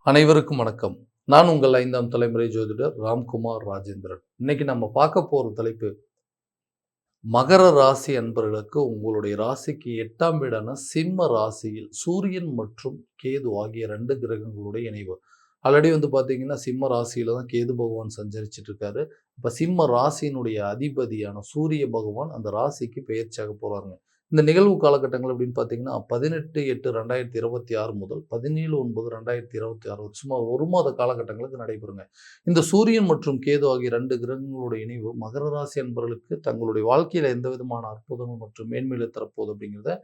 அனைவருக்கும் வணக்கம். நான் உங்கள் 5ஆம் தலைமுறை ஜோதிடர் ராம்குமார் ராஜேந்திரன். இன்னைக்கு நம்ம பார்க்க போற தலைப்பு, மகர ராசி அன்பர்களுக்கு உங்களுடைய ராசிக்கு 8ஆம் வீடான சிம்ம ராசியில் சூரியன் மற்றும் கேது ஆகிய 2 கிரகங்களுடைய இணைவு. ஆல்ரெடி பார்த்தீங்கன்னா, சிம்ம ராசியில தான் கேது பகவான் சஞ்சரிச்சுட்டு இருக்காரு. இப்ப சிம்ம ராசியினுடைய அதிபதியான சூரிய பகவான் அந்த ராசிக்கு பெயர்ச்சியாக போறாருங்க. இந்த நிகழ்வு காலகட்டங்கள் அப்படின்னு பார்த்தீங்கன்னா, 18/8/2026 முதல் 17/9/2026 சும்மா 1 மாத காலகட்டங்களுக்கு நடைபெறுங்க. இந்த சூரியன் மற்றும் கேது ஆகிய 2 கிரகங்களுடைய இணைவு மகர ராசி அன்பர்களுக்கு தங்களுடைய வாழ்க்கையில எந்த விதமான அற்புதங்கள் மற்றும் மேன்மைகளை தரப்போகுது அப்படிங்கிறத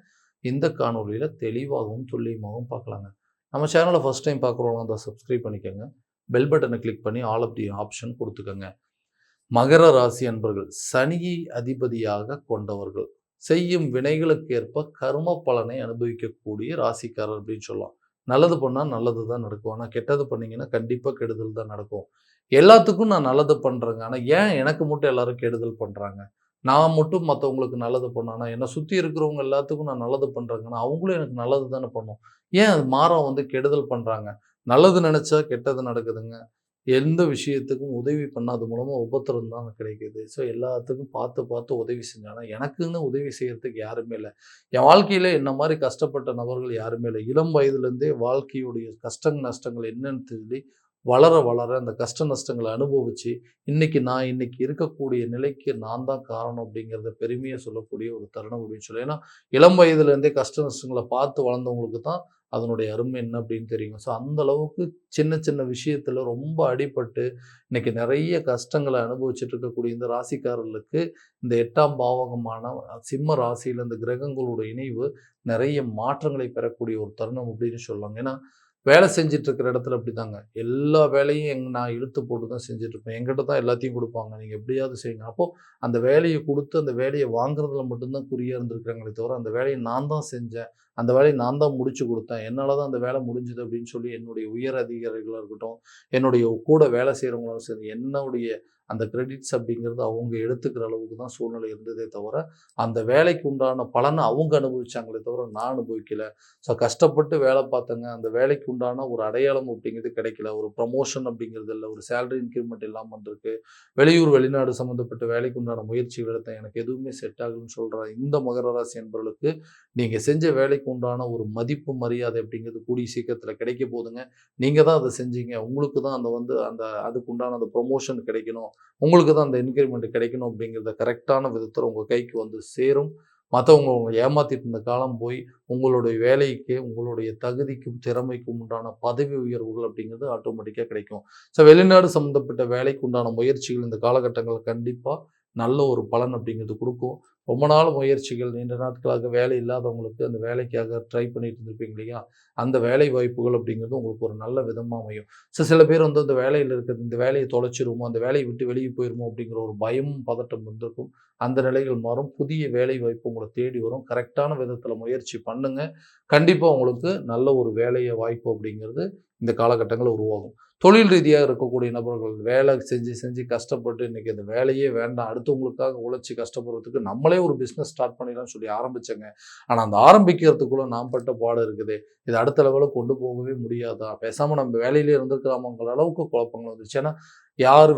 இந்த காணொலியில தெளிவாகவும் துல்லியமாகவும் பார்க்கலாங்க. நம்ம சேனலை ஃபர்ஸ்ட் டைம் பார்க்குறவங்க தான் சப்ஸ்கிரைப் பண்ணிக்கோங்க. பெல் பட்டனை கிளிக் பண்ணி ஆல் ஆஃப் தி ஆப்ஷன் கொடுத்துக்கோங்க. மகர ராசி அன்பர்கள் சனியை அதிபதியாக கொண்டவர்கள். செய்யும் வினைகளுக்கேற்ப கர்ம பலனை அனுபவிக்கக்கூடிய ராசிக்காரர் அப்படின்னு சொல்லலாம். நல்லது பண்ணா நல்லது தான் நடக்கும். ஆனா கெட்டது பண்ணீங்கன்னா கண்டிப்பா கெடுதல் தான் நடக்கும். எல்லாத்துக்கும் நான் நல்லது பண்றேங்க. ஆனா ஏன் எனக்கு மட்டும் எல்லாரும் கெடுதல் பண்றாங்க? நான் மட்டும் மத்தவங்களுக்கு நல்லது பண்ணேன். என்ன சுத்தி இருக்கிறவங்க எல்லாத்துக்கும் நான் நல்லது பண்றேங்கன்னா, அவங்களும் எனக்கு நல்லது தானே பண்ணணும். ஏன் அது மாறா கெடுதல் பண்றாங்க? நல்லது நெனச்சா கெட்டது நடக்குதுங்க. எந்த விஷயத்துக்கும் உதவி பண்ணா அது மூலமா உபத்திரம் தான் கிடைக்குது. ஸோ எல்லாத்துக்கும் பார்த்து, பார்த்து உதவி செஞ்சேன். ஆனா எனக்குன்னு உதவி செய்யறதுக்கு யாருமே இல்ல. என் வாழ்க்கையில என்ன மாரி கஷ்டப்பட்ட நபர்கள் யாருமே இல்ல. இளம் வயதிலேருந்தே வாழ்க்கையுடைய நஷ்டங்கள் என்னன்னு சொல்லி வளர, வளர அந்த கஷ்ட நஷ்டங்கள அனுபவிச்சு, இன்னைக்கு இருக்கக்கூடிய நிலைக்கு நான் தான் காரணம் அப்படிங்கிறத பெருமையா சொல்லக்கூடிய ஒரு தருணம் அப்படின்னு சொல்லலாம். ஏன்னா, இளம் வயதிலேருந்தே கஷ்ட நஷ்டங்கள பார்த்து வளர்ந்தவங்களுக்கு தான் அதனுடைய அருமை என்ன அப்படின்னு தெரியும். ஸோ அந்த அளவுக்கு சின்ன சின்ன விஷயத்துல ரொம்ப அடிபட்டு, இன்னைக்கு நெறைய கஷ்டங்கள அனுபவிச்சுட்டு இருக்கக்கூடிய இந்த ராசிக்காரர்களுக்கு, இந்த 8ஆம் பாவகமான சிம்ம ராசியில இந்த கிரகங்களோட இணைவு நெறைய மாற்றங்களை பெறக்கூடிய ஒரு தருணம் அப்படின்னு சொல்லலாங்க. ஏன்னா, வேலை செஞ்சுட்டு இருக்கிற இடத்துல அப்படிதாங்க. எல்லா வேலையும் நான் இழுத்து போட்டு தான் செஞ்சுட்டு இருப்பேன். என்கிட்ட தான் எல்லாத்தையும் குடுப்பாங்க. நீங்க எப்படியாவது செய்யுங்க. அப்போ அந்த வேலைய குடுத்து, அந்த வேலைய வாங்குறதுல மட்டும் தான் குறியா இருந்திருக்காங்களே தவிர, அந்த வேலைய நான் தான் செஞ்சேன். அந்த வேலைய நான் தான் முடிச்சு குடுத்தேன். என்னால தான் அந்த வேலை முடிஞ்சது அப்படின்னு சொல்லி என்னுடைய உயர் அதிகாரிகளா இருக்கட்டும், என்னுடைய கூட வேலை செய்றவங்களும் சரி, என்னுடைய அந்த கிரெடிட்ஸ் அப்படிங்கிறது அவங்க எடுத்துக்கிற அளவுக்கு தான் சூழ்நிலை இருந்ததே தவிர, அந்த வேலைக்கு உண்டான பலன அவங்க அனுபவிச்சாங்களே தவிர, நான் அனுபவிக்கல. ஸோ கஷ்டப்பட்டு வேலை பார்த்தேங்க. அந்த வேலைக்கு உண்டான ஒரு அடையாளம் அப்படிங்கிறது கிடைக்கல. ஒரு ப்ரமோஷன் அப்படிங்கிறது இல்ல. ஒரு சேலரி இன்கிரிமெண்ட் இல்லாம இருந்திருக்கு. வெளியூர், வெளிநாடு சம்மந்தப்பட்ட வேலைக்கு உண்டான முயற்சிகள் எடுத்தேன். எனக்கு எதுவுமே செட் ஆகலன்னு சொல்ற இந்த மகர ராசி அன்பர்களுக்கு, நீங்க செஞ்ச வேலைக்கு உண்டான ஒரு மதிப்பு, மரியாதை அப்படிங்கிறது கூடிய சீக்கிரத்தில கிடைக்க போதுங்க. நீங்க தான் அத செஞ்சீங்க. உங்களுக்கு தான் அந்த அதுக்கு உண்டான அந்த ப்ரமோஷன் கிடைக்கணும். உங்களுக்கு தான் அந்த இன்கிரிமெண்ட் கிடைக்கணும் அப்படிங்கிறத கரெக்ட்டான விதத்தில உங்க கைக்கு வந்து சேரும். மத்தவங்க உங்கள ஏமாத்திட்டு இருந்த காலம் போய், உங்களுடைய வேலைக்கு, உங்களுடைய தகுதிக்கும், திறமைக்கும் உண்டான பதவி உயர்வுகள் அப்படிங்கிறது ஆட்டோமேட்டிக்கா கிடைக்கும். ஸோ வெளிநாடு சம்மந்தப்பட்ட வேலைக்கு உண்டான முயற்சிகள் இந்த காலகட்டங்கள்ல கண்டிப்பா நல்ல ஒரு பலன் அப்படிங்கிறது குடுக்கும். ரொம்ப நாள் முயற்சிகள், நீண்ட நாட்களாக வேலை இல்லாதவங்களுக்கு அந்த வேலைக்காக ட்ரை பண்ணிட்டு இருந்திருப்பீங்க இல்லையா? அந்த வேலை வாய்ப்புகள் அப்படிங்கிறது உங்களுக்கு ஒரு நல்ல விதமா அமையும். சில பேர் அந்த வேலையில இருக்கிறது, இந்த வேலைய தொலைச்சிருவோமோ, அந்த வேலைய விட்டு வெளிய போயிருமோ அப்படிங்கிற ஒரு பயமும், பதட்டம் இருந்திருக்கும். அந்த நிலைகள் மாறும். புதிய வேலை வாய்ப்பு உங்கள தேடி வரும். கரெக்ட்டான விதத்தில முயற்சி பண்ணுங்க. கண்டிப்பா உங்களுக்கு நல்ல ஒரு வாய்ப்பு அப்படிங்கிறது இந்த காலகட்டங்கள்ல உருவாகும். தொழில் ரீதியா இருக்கக்கூடிய நபர்கள் வேலை செஞ்சு, செஞ்சு கஷ்டப்பட்டு இன்னைக்கு அந்த வேலையே வேண்டாம். அடுத்தவங்களுக்காக உழைச்சு கஷ்டப்படுறதுக்கு நம்மளே ஒரு பிசினஸ் ஸ்டார்ட் பண்ணிடலாம்னு சொல்லி ஆரம்பிச்சேங்க. ஆனா அந்த ஆரம்பிக்கிறதுக்குள்ள நான் பட்ட பாடு இருக்குதே. இத அடுத்த லெவலுக்கு கொண்டு போகவே முடியாதா? பேசாம நம்ம வேலையிலேயே இருந்துக்கலாமாங்கிற அளவுக்கு குழப்பங்கள் வந்துருச்சு. ஏன்னா, யார்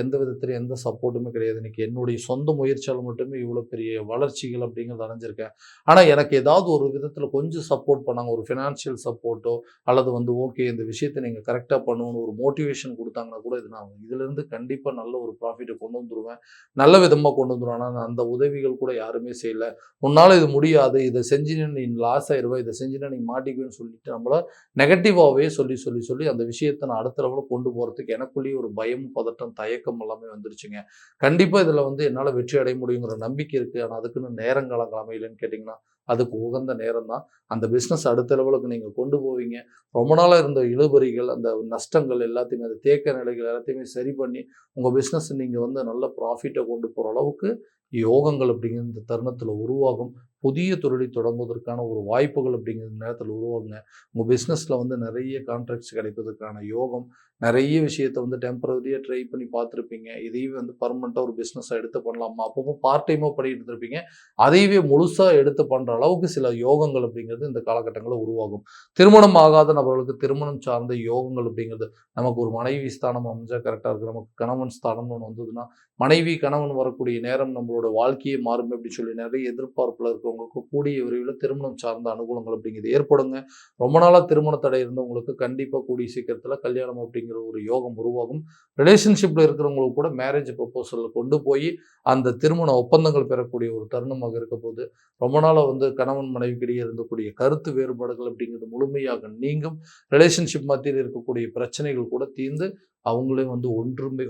எந்த விதத்திலும் எந்த சப்போர்ட்டுமே கிடையாது. இன்னைக்கு என்னுடைய சொந்த முயற்சியால மட்டுமே இவ்வளோ பெரிய வளர்ச்சிகள் அப்படிங்கிறத அடைஞ்சிருக்கேன். ஆனா, எனக்கு ஏதாவது ஒரு விதத்தில கொஞ்சம் சப்போர்ட் பண்ணாங்க. ஒரு ஃபினான்ஷியல் சப்போர்ட்டோ அல்லது ஓகே இந்த விஷயத்த நீங்க கரெக்ட்டா பண்ணணும்னு ஒரு மோட்டிவேஷன் குடுத்தாங்கன்னா கூட, இது நான் இதிலிருந்து கண்டிப்பா நல்ல ஒரு ப்ராஃபிட்ட கொண்டு வந்துருவேன். நல்ல விதமா கொண்டு வந்துருவேன். ஆனா, அந்த உதவிகள் கூட யாருமே செய்யல. உன்னால இது முடியாது. இத செஞ்சீன்னா நீ லாஸ் ஆயிருவ. இத செஞ்சீன்னா நீ மாட்டிக்குவேன்னு சொல்லிட்டு நம்மள நெகட்டிவாவே சொல்லி அந்த விஷயத்த நான் அடுத்த லெவலுக்கு கொண்டு போறதுக்கு எனக்குள்ளேயே ஒரு பயம், பதட்டம், தயக்கம் எல்லாமே வந்துருச்சுங்க. கண்டிப்பா இதுல என்னால வெற்றி அடைய முடியுங்கிற நம்பிக்கை இருக்கு. ஆனா, அதுக்குன்னு நேரங்காலங்கள் அமையலன்னு கேட்டீங்கன்னா, அதுக்கு உகந்த நேரம் தான். அந்த பிசினஸ் அடுத்த லெவலுக்கு நீங்க கொண்டு போவீங்க. ரொம்ப நாளா இருந்த இழுபறிகள், அந்த நஷ்டங்கள் எல்லாத்தையுமே, அந்த தேக்க நிலைகள் எல்லாத்தையுமே சரி பண்ணி, உங்க பிசினஸ் நீங்க நல்ல ப்ராஃபிட்ட கொண்டு போற அளவுக்கு யோகங்கள் அப்படிங்கிற இந்த தருணத்தில உருவாகும். புதிய தொழிலை தொடங்குவதற்கான ஒரு வாய்ப்புகள் அப்படிங்கிற நேரத்தில் உருவாகுங்க. உங்கள் பிஸ்னஸில் வந்து நிறைய கான்ட்ராக்ட்ஸ் கிடைப்பதற்கான யோகம், நிறைய விஷயத்த வந்து டெம்பரரியாக ட்ரை பண்ணி பார்த்துருப்பீங்க. இதையே வந்து பர்மனெண்ட்டாக ஒரு பிஸ்னஸாக எடுத்து பண்ணலாமா, அப்பப்போ பார்ட் டைமாக பண்ணிட்டு இருந்திருப்பீங்க. அதையவே முழுசாக எடுத்து பண்ணுற அளவுக்கு சில யோகங்கள் அப்படிங்கிறது இந்த காலகட்டங்களில் உருவாகும். திருமணம் ஆகாத நபர்களுக்கு திருமணம் சார்ந்த யோகங்கள் அப்படிங்கிறது, நமக்கு ஒரு மனைவி ஸ்தானம் அமைஞ்சா கரெக்டாக இருக்குது. நமக்கு கணவன் ஸ்தானம்னு ஒன்று வந்ததுன்னா, மனைவி கணவன் வரக்கூடிய நேரம் நம்மளோட வாழ்க்கையே மாறும் அப்படின்னு சொல்லி நிறைய எதிர்பார்ப்பில் இருக்கிறவங்களுக்கு கூடிய விரைவில் திருமணம் சார்ந்த அனுகூலங்கள் அப்படிங்கிறது ஏற்படுங்க. ரொம்ப நாளாக திருமண தடை இருந்தவங்களுக்கு கண்டிப்பாக கூடிய சீக்கிரத்தில் கல்யாணம் அப்படிங்கிற ஒரு யோகம் உருவாகும். ரிலேஷன்ஷிப்பில் இருக்கிறவங்களுக்கு கூட மேரேஜ் ப்ரொபோசலில் கொண்டு போய் அந்த திருமண ஒப்பந்தங்கள் பெறக்கூடிய ஒரு தருணமாக இருக்க போது, ரொம்ப நாளாக வந்து கணவன் மனைவிக்கிடையே இருந்தக்கூடிய கருத்து வேறுபாடுகள் அப்படிங்கிறது முழுமையாக நீங்கும். ரிலேஷன்ஷிப் மத்தியில் இருக்கக்கூடிய பிரச்சனைகள் கூட தீர்ந்து அவங்களே வந்து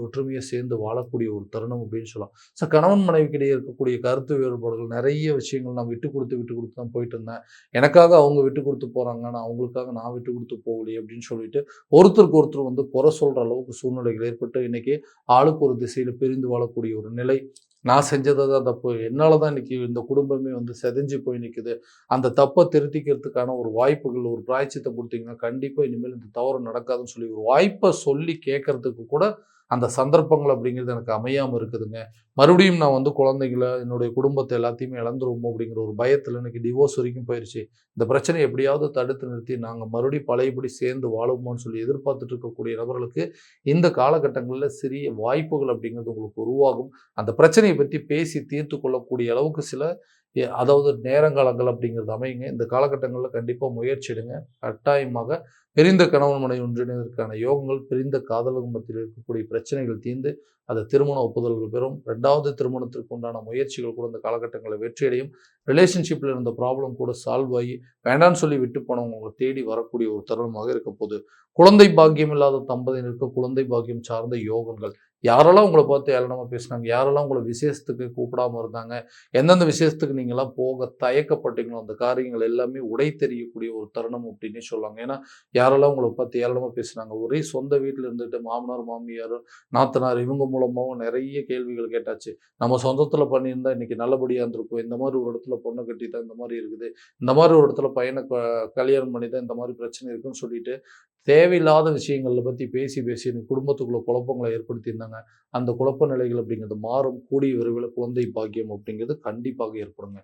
ஒற்றுமையாக சேர்ந்து வாழக்கூடிய ஒரு தருணம் அப்படின்னு சொல்லலாம். ஸோ கணவன் மனைவிக்கிடையே இருக்கக்கூடிய கருத்து வேறுபாடுகள் நிறைய விஷயங்கள் நான் விட்டு கொடுத்து தான் போயிட்டு இருந்தேன். எனக்காக அவங்க விட்டு கொடுத்து போகிறாங்க, நான் அவங்களுக்காக நான் விட்டு கொடுத்து போகலையே அப்படின்னு சொல்லிட்டு ஒருத்தருக்கு ஒருத்தர் வந்து குறை சொல்கிற அளவுக்கு சூழ்நிலைகள் ஏற்பட்டு இன்றைக்கி ஆளுக்கு ஒரு திசையில் பிரிந்து வாழக்கூடிய ஒரு நிலை. நான் செஞ்சது தான் தப்பு, என்னால் தான் இன்றைக்கி இந்த குடும்பமே வந்து செதஞ்சு போய் நிற்குது. அந்த தப்பை திருத்திக்கிறதுக்கான ஒரு வாய்ப்புகள், ஒரு பிராய்ச்சித்தை கொடுத்தீங்கன்னா கண்டிப்பாக இனிமேல் இந்த தவறு நடக்காதுன்னு சொல்லி ஒரு வாய்ப்பை சொல்லி கேட்கறதுக்கு கூட அந்த சந்தர்ப்பங்கள் அப்படிங்கிறது எனக்கு அமையாமல் இருக்குதுங்க. மறுபடியும் நான் வந்து குழந்தைகளை, என்னுடைய குடும்பத்தை எல்லாத்தையுமே இழந்துருவோமோ அப்படிங்கிற ஒரு பயத்தில் எனக்கு டிவோர்ஸ் வரைக்கும் போயிடுச்சு. இந்த பிரச்சனை எப்படியாவது தடுத்து நிறுத்தி நாங்கள் மறுபடியும் பழையபடி சேர்ந்து வாழுவோம்னு சொல்லி எதிர்பார்த்துட்டு இருக்கக்கூடிய நபர்களுக்கு இந்த காலகட்டங்களில் சிறிய வாய்ப்புகள் அப்படிங்கிறது உங்களுக்கு உருவாகும். அந்த பிரச்சனையை பற்றி பேசி தீர்த்து கொள்ளக்கூடிய அளவுக்கு சில அதாவது நேரங்காலங்கள் அப்படிங்கிறது அமையுங்க. இந்த காலகட்டங்களில் கண்டிப்பாக முயற்சி எடுங்க. கட்டாயமாக பிரிந்த கணவன் மனைவி ஒன்றிணைவதற்கான யோகங்கள், பிரிந்த காதலர்கள் மத்தியில் இருக்கக்கூடிய பிரச்சனைகள் தீர்ந்து அது திருமண ஒப்புதல்கள் பெறும். 2வது திருமணத்திற்கு உண்டான முயற்சிகள் கூட இந்த காலகட்டங்களில் வெற்றியடையும். ரிலேஷன்ஷிப்பில் இருந்த ப்ராப்ளம் கூட சால்வ் ஆகி வேண்டான்னு சொல்லி விட்டு போனவங்க உங்களை தேடி வரக்கூடிய ஒரு தருணமாக இருக்க போகுது. குழந்தை பாக்கியம் இல்லாத தம்பதியினருக்கு குழந்தை பாக்கியம் சார்ந்த யோகங்கள். யாரெல்லாம் உங்களை பார்த்து ஏளனமா பேசினாங்க, யாரெல்லாம் உங்களை விசேஷத்துக்கு கூப்பிடாம இருந்தாங்க, எந்தெந்த விசேஷத்துக்கு நீங்கள்லாம் போக தயக்கப்பட்டீங்களோ அந்த காரியங்கள் எல்லாமே உடை தெரியக்கூடிய ஒரு தருணம் அப்படின்னே சொல்லலாங்க. ஏன்னா யாரெல்லாம் உங்களை பார்த்து ஏளனமாக பேசுனாங்க, ஒரே சொந்த வீட்டில் இருந்துட்டு மாமனார் மாமியார் நாத்தனார் இவங்க மூலமாகவும் நிறைய கேள்விகள் கேட்டாச்சு. நம்ம சொந்தத்தில் பண்ணியிருந்தா இன்னைக்கு நல்லபடியாக இருந்திருக்கும், இந்த மாதிரி ஒரு இடத்துல பொண்ணை கட்டி தான் இந்த மாதிரி இருக்குது, இந்த மாதிரி ஒரு இடத்துல பையனை கல்யாணம் பண்ணி தான் இந்த மாதிரி பிரச்சனை இருக்குன்னு சொல்லிட்டு தேவையில்லாத விஷயங்களை பற்றி பேசி எனக்கு குடும்பத்துக்குள்ள குழப்பங்களை ஏற்படுத்தியிருந்தாங்க. அந்த குழப்ப நிலைகள் அப்படிங்கிறது மாறும். கூடிய விரைவில் குழந்தை பாக்கியம் அப்படிங்கிறது கண்டிப்பாக ஏற்படுங்க.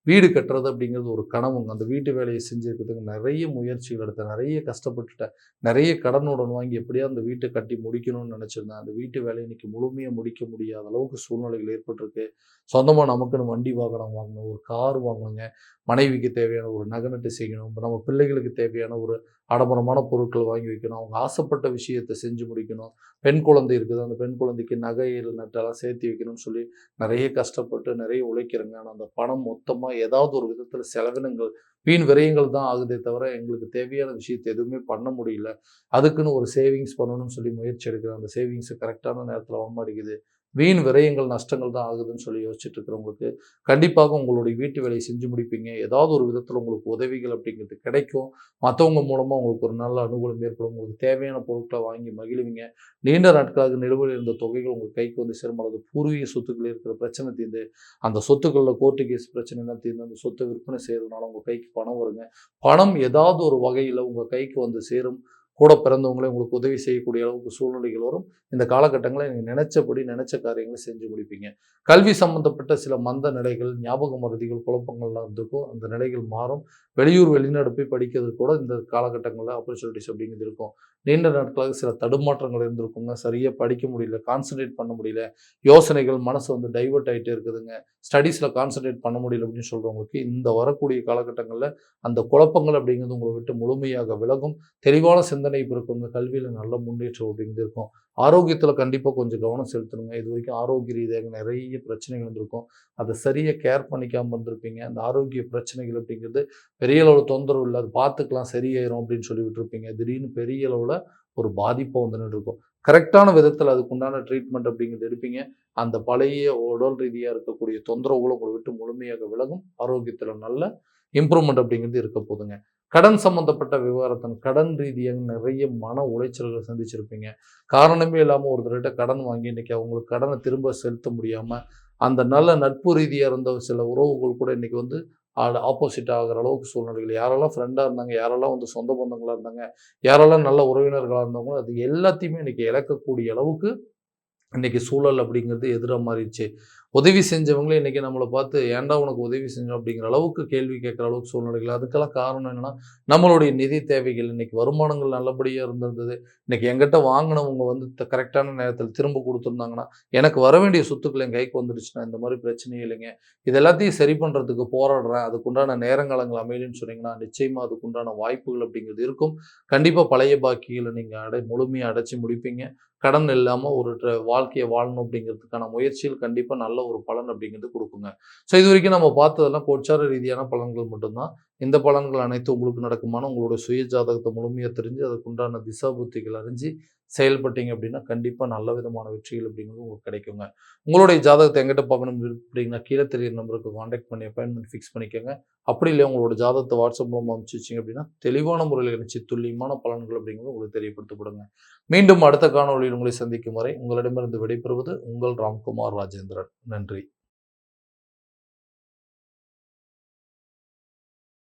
வீடு கட்டுறது அப்படிங்கிறது ஒரு கனவுங்க. அந்த வீட்டு வேலையை செஞ்சுருக்கிறதுக்கு நிறைய முயற்சிகள் எடுத்தேன், நிறைய கஷ்டப்பட்டுட்டேன், நிறைய கடனுடன் வாங்கி எப்படியாவது அந்த வீட்டை கட்டி முடிக்கணும்னு நினச்சிருந்தேன். அந்த வீட்டு வேலையை இன்னைக்கு முழுமையாக முடிக்க முடியாத அளவுக்கு சூழ்நிலைகள் ஏற்பட்டிருக்கு. சொந்தமாக நமக்குன்னு வண்டி வாகனம் வாங்கணும், ஒரு கார் வாங்கணுங்க, மனைவிக்கு தேவையான ஒரு நகை நட்டு செய்யணும், நம்ம பிள்ளைகளுக்கு தேவையான ஒரு ஆடம்பரமான பொருட்கள் வாங்கி வைக்கணும், அவங்க ஆசைப்பட்ட விஷயத்தை செஞ்சு முடிக்கணும், பெண் குழந்தை இருக்குது, அந்த பெண் குழந்தைக்கு நகையில் நட்டெல்லாம் சேர்த்து வைக்கணும்னு சொல்லி நிறைய கஷ்டப்பட்டு நிறைய உழைக்கிறேங்க. ஆனால் அந்த பணம் மொத்தமாக ஏதாவது ஒரு விதத்தில் செலவினங்கள், வீண் விரயங்கள் தான் ஆகுதே தவிர எங்களுக்கு தேவையான விஷயத்தை எதுவுமே பண்ண முடியல. அதுக்குன்னு ஒரு சேவிங்ஸ் பண்ணணும்னு சொல்லி முயற்சி எடுக்கிறேன். அந்த சேவிங்ஸை கரெக்டான நேரத்தில் வர மாட்டேங்குது. வீண் விரயங்கள், நஷ்டங்கள் தான் ஆகுதுன்னு சொல்லி யோசிச்சுட்டு இருக்கிறவங்களுக்கு கண்டிப்பாக உங்களுடைய வீட்டு வேலையை செஞ்சு முடிப்பீங்க. ஏதாவது ஒரு விதத்தில் உங்களுக்கு உதவிகள் அப்படிங்கிறது கிடைக்கும். மற்றவங்க மூலமாக உங்களுக்கு ஒரு நல்ல அனுகூலம் ஏற்படும். உங்களுக்கு தேவையான பொருட்களை வாங்கி மகிழுவீங்க. நீண்ட நாட்களாக நிலுவையில் இருந்த தொகைகள் உங்கள் கைக்கு வந்து சேரும். அல்லது பூர்வீக சொத்துக்கள் இருக்கிற பிரச்சனை தீர்ந்து, அந்த சொத்துக்களில் கோர்ட்டு கேஸ் பிரச்சனைலாம் தீர்ந்து அந்த சொத்தை விற்பனை செய்கிறதுனால உங்கள் கைக்கு பணம் வருங்க. பணம் ஏதாவது ஒரு வகையில் உங்கள் கைக்கு வந்து சேரும். கூட பிறந்தவங்களே உங்களுக்கு உதவி செய்யக்கூடிய அளவுக்கு சூழ்நிலைகள் வரும். இந்த காலகட்டங்களில் நீங்கள் நினைச்சபடி நினைச்ச காரியங்களை செஞ்சு முடிப்பீங்க. கல்வி சம்பந்தப்பட்ட சில மந்த நிலைகள், ஞாபக மறதிகள், குழப்பங்கள்லாம் இருந்திருக்கும். அந்த நிலைகள் மாறும். வெளியூர் வெளிநாடு போய் படிக்கிறது கூட இந்த காலகட்டங்களில் ஆப்பர்ச்சுனிட்டிஸ் அப்படிங்கிறது இருக்கும். நீண்ட நாட்களாக சில தடுமாற்றங்கள் இருந்திருக்குங்க. சரியாக படிக்க முடியல, கான்சன்ட்ரேட் பண்ண முடியல, யோசனைகள் மனசு வந்து டைவர்ட் ஆகிட்டே இருக்குதுங்க, ஸ்டடீஸில் கான்சன்ட்ரேட் பண்ண முடியல அப்படின்னு சொல்கிறவங்களுக்கு இந்த வரக்கூடிய காலகட்டங்களில் அந்த குழப்பங்கள் அப்படிங்கிறது உங்களை விட்டு முழுமையாக விலகும். தெளிவான சிந்தனை பிறக்குங்க. கல்வியில் நல்ல முன்னேற்றம் அப்படிங்கிறது இருக்கும். ஆரோக்கியத்தில் கண்டிப்பாக கொஞ்சம் கவனம் செலுத்தணுங்க. இது வரைக்கும் ஆரோக்கிய ரீதியாக நிறைய பிரச்சனைகள் இருந்திருக்கும். அதை சரியாக கேர் பண்ணிக்காமல் இருந்திருப்பீங்க. அந்த ஆரோக்கிய பிரச்சனைகள் அப்படிங்கிறது பெரிய அளவில் தொந்தரவு இல்லை, அது பார்த்துக்கலாம் சரியாயிரும் அப்படின்னு சொல்லி விட்டுருப்பீங்க. திடீர்னு பெரிய அளவில் ஒரு பாதிப்பை வந்து இருக்கும். கரெக்டான விதத்தில் அதுக்குண்டான ட்ரீட்மெண்ட் அப்படிங்கிறது எடுப்பீங்க. அந்த பழைய உடல் ரீதியாக இருக்கக்கூடிய தொந்தரவுகளும் உங்களை விட்டு முழுமையாக விலகும். ஆரோக்கியத்தில் நல்ல இம்ப்ரூவ்மெண்ட் அப்படிங்கிறது இருக்க போதுங்க. கடன் சம்பந்தப்பட்ட விவகாரத்தின் கடன் ரீதியாக நிறைய மன உளைச்சல்களை சந்திச்சிருப்பீங்க. காரணமே இல்லாமல் ஒருத்தர்கிட்ட கடன் வாங்கி இன்னைக்கு அவங்களுக்கு கடனை திரும்ப செலுத்த முடியாமல் அந்த நல்ல நட்பு ரீதியாக இருந்த சில உறவுகள் கூட இன்னைக்கு வந்து ஆப்போசிட் ஆகிற அளவுக்கு சூழ்நிலைகள், யாரெல்லாம் ஃப்ரெண்டாக இருந்தாங்க, யாரெல்லாம் வந்து சொந்த பந்தங்களா இருந்தாங்க, யாரெல்லாம் நல்ல உறவினர்களா இருந்தாங்களோ, அது எல்லாத்தையுமே இன்னைக்கு இழக்கக்கூடிய அளவுக்கு இன்னைக்கு சூழல் அப்படிங்கிறது எதிரா மாறிடுச்சு. உதவி செஞ்சவங்களே இன்னைக்கு நம்மள பார்த்து, "ஏன்டா உனக்கு உதவி செஞ்சோம்?" அப்படிங்கிற அளவுக்கு கேள்வி கேட்கிற அளவுக்கு சூழ்நிலைகள். அதுக்கெல்லாம் காரணம் என்னன்னா, நம்மளுடைய நிதி தேவைகள். இன்னைக்கு வருமானங்கள் நல்லபடியா இருந்திருந்தது. இன்னைக்கு என்கிட்ட வாங்குனவங்க வந்து கரெக்ட்டான நேரத்தில திரும்ப குடுத்துருந்தாங்கன்னா, எனக்கு வர வேண்டிய சொத்துக்கள் என் கைக்கு வந்துடுச்சுன்னா, இந்த மாரி பிரச்சனையே இல்லைங்க. இது எல்லாத்தையும் சரி பண்றதுக்கு போராடுறேன். அதுக்குண்டான நேரங்காலங்கள் அமையலன்னு சொன்னீங்கன்னா, நிச்சயமா அதுக்குண்டான வாய்ப்புகள் அப்படிங்கிறது இருக்கும். கண்டிப்பா பழைய பாக்கிகள நீங்க முழுமையா அடைச்சு முடிப்பீங்க. கடன் இல்லாம ஒரு வாழ்க்கைய வாழணும் அப்படிங்கிறதுக்கான முயற்சிகள் கண்டிப்பா நல்ல ஒரு பலன் அப்படிங்கிறது குடுக்குங்க. ஸோ இதுவரைக்கும் நம்ம பார்த்ததெல்லாம் கோச்சார ரீதியான பலன்கள் மட்டும் தான். இந்த பலன்கள் அனைத்தும் உங்களுக்கு நடக்குமானா, உங்களோட சுய ஜாதகத்த முழுமையா தெரிஞ்சு, அதுக்குண்டான திசா புத்திகள் அறிஞ்சு செயல்பட்டீங்க அப்படின்னா, கண்டிப்பா நல்ல விதமான வெற்றிகள் அப்படிங்கிறது உங்களுக்கு கிடைக்குங்க. உங்களுடைய ஜாதகத்த என்கிட்ட பார்க்கணும் விருப்பப்பட்டீங்கன்னா, கீழ தெரியிற நம்பருக்கு கான்டாக்ட் பண்ணி அப்பாயின்ட்மென்ட் ஃபிக்ஸ் பண்ணிக்கங்க. அப்படி இல்லையா உங்களோட ஜாதகத்த வாட்ஸ்அப் மூலமா அனுப்பிச்சு வச்சீங்க அப்படின்னா, தெளிவான முறையில கணிச்சு துல்லியமான பலன்கள் அப்படிங்கிறது உங்களுக்கு தெரியப்படுத்தப்படுங்க. மீண்டும் அடுத்த காணொளியில் உங்களை சந்திக்கும் வரை உங்களிடமிருந்து விடைபெறுவது உங்கள் ராம்குமார் ராஜேந்திரன். நன்றி.